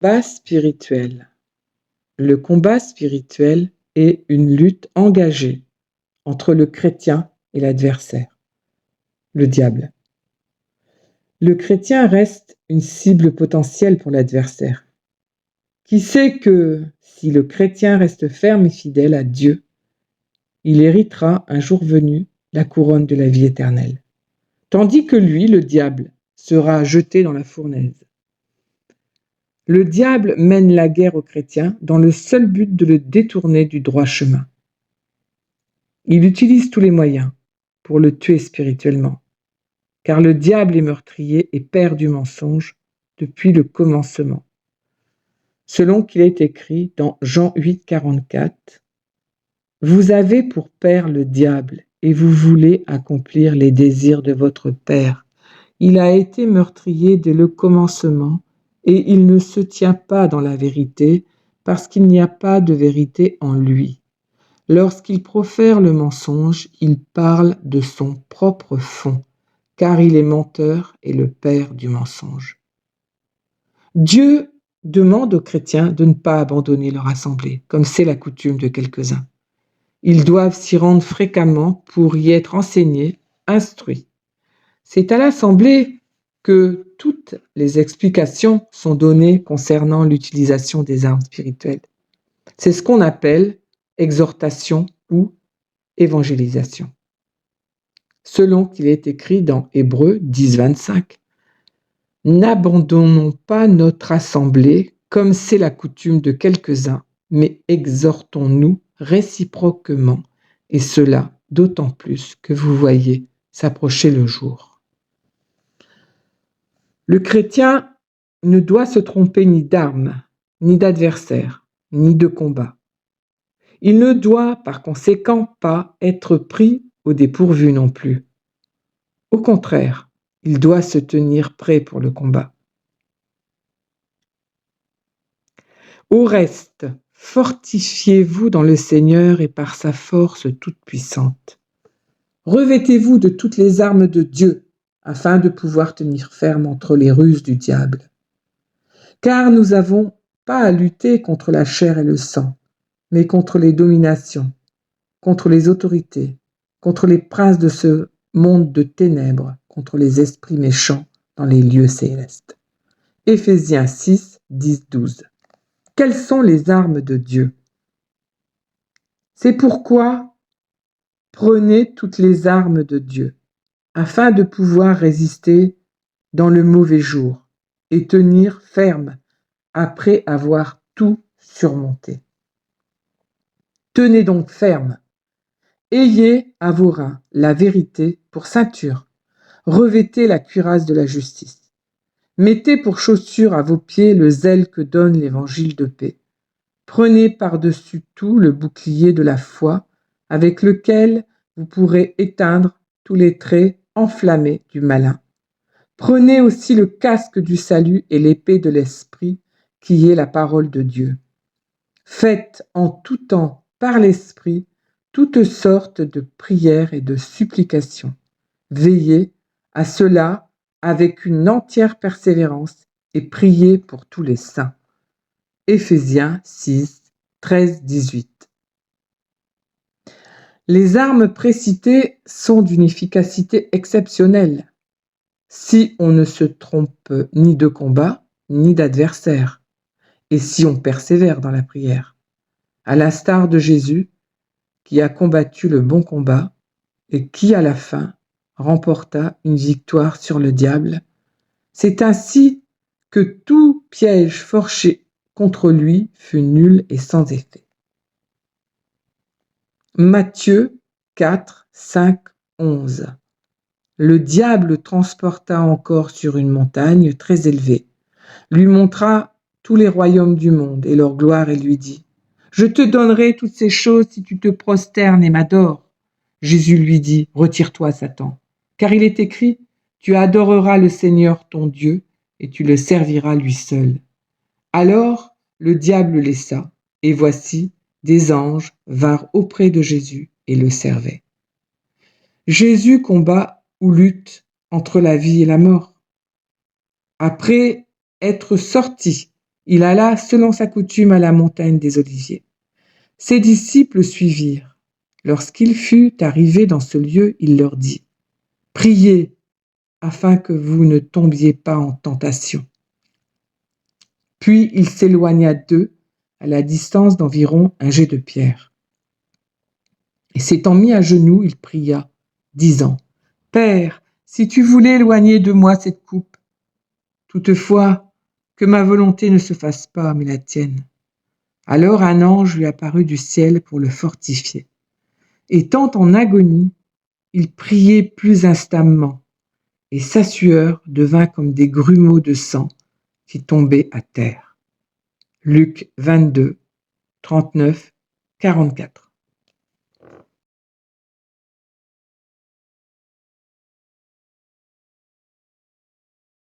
Combat spirituel. Le combat spirituel est une lutte engagée entre le chrétien et l'adversaire, le diable. Le chrétien reste une cible potentielle pour l'adversaire. Qui sait que si le chrétien reste ferme et fidèle à Dieu, il héritera un jour venu la couronne de la vie éternelle, tandis que lui, le diable, sera jeté dans la fournaise. Le diable mène la guerre aux chrétiens dans le seul but de le détourner du droit chemin. Il utilise tous les moyens pour le tuer spirituellement, car le diable est meurtrier et père du mensonge depuis le commencement. Selon qu'il est écrit dans Jean 8, 44, « Vous avez pour père le diable, et vous voulez accomplir les désirs de votre père. Il a été meurtrier dès le commencement, et il ne se tient pas dans la vérité, parce qu'il n'y a pas de vérité en lui. Lorsqu'il profère le mensonge, il parle de son propre fond, car il est menteur et le père du mensonge. » Dieu demande aux chrétiens de ne pas abandonner leur assemblée, comme c'est la coutume de quelques-uns. Ils doivent s'y rendre fréquemment pour y être enseignés, instruits. C'est à l'assemblée que toutes les explications sont données concernant l'utilisation des armes spirituelles. C'est ce qu'on appelle exhortation ou évangélisation. Selon qu'il est écrit dans Hébreux 10, 25, « N'abandonnons pas notre assemblée comme c'est la coutume de quelques-uns, mais exhortons-nous réciproquement, et cela d'autant plus que vous voyez s'approcher le jour. » Le chrétien ne doit se tromper ni d'armes, ni d'adversaires, ni de combat. Il ne doit par conséquent pas être pris au dépourvu non plus. Au contraire, il doit se tenir prêt pour le combat. Au reste, fortifiez-vous dans le Seigneur et par sa force toute puissante. Revêtez-vous de toutes les armes de Dieu, afin de pouvoir tenir ferme entre les ruses du diable. Car nous n'avons pas à lutter contre la chair et le sang, mais contre les dominations, contre les autorités, contre les princes de ce monde de ténèbres, contre les esprits méchants dans les lieux célestes. Éphésiens 6, 10, 12. Quelles sont les armes de Dieu? C'est pourquoi prenez toutes les armes de Dieu, afin de pouvoir résister dans le mauvais jour et tenir ferme après avoir tout surmonté. Tenez donc ferme. Ayez à vos reins la vérité pour ceinture. Revêtez la cuirasse de la justice. Mettez pour chaussure à vos pieds le zèle que donne l'évangile de paix. Prenez par-dessus tout le bouclier de la foi, avec lequel vous pourrez éteindre tous les traits enflammés du malin. Prenez aussi le casque du salut et l'épée de l'esprit, qui est la parole de Dieu. Faites en tout temps, par l'esprit, toutes sortes de prières et de supplications. Veillez à cela avec une entière persévérance et priez pour tous les saints. Éphésiens 6, 13, 18. Les armes précitées sont d'une efficacité exceptionnelle, si on ne se trompe ni de combat, ni d'adversaire, et si on persévère dans la prière, à l'instar de Jésus, qui a combattu le bon combat et qui, à la fin, remporta une victoire sur le diable. C'est ainsi que tout piège forgé contre lui fut nul et sans effet. Matthieu 4, 5, 11. Le diable le transporta encore sur une montagne très élevée, lui montra tous les royaumes du monde et leur gloire et lui dit « Je te donnerai toutes ces choses si tu te prosternes et m'adores. » Jésus lui dit « Retire-toi, Satan, car il est écrit « Tu adoreras le Seigneur ton Dieu et tu le serviras lui seul. » Alors le diable le laissa, et voici, des anges vinrent auprès de Jésus et le servaient. Jésus combat ou lutte entre la vie et la mort. Après être sorti Il alla selon sa coutume à la montagne des Oliviers. Ses disciples le suivirent. Lorsqu'il fut arrivé dans ce lieu, il leur dit: Priez afin que vous ne tombiez pas en tentation. Puis il s'éloigna d'eux à la distance d'environ un jet de pierre. Et s'étant mis à genoux, il pria, disant: Père, si tu voulais éloigner de moi cette coupe, toutefois, que ma volonté ne se fasse pas, mais la tienne. Alors un ange lui apparut du ciel pour le fortifier. Étant en agonie, il priait plus instamment, et sa sueur devint comme des grumeaux de sang qui tombaient à terre. Luc 22, 39, 44.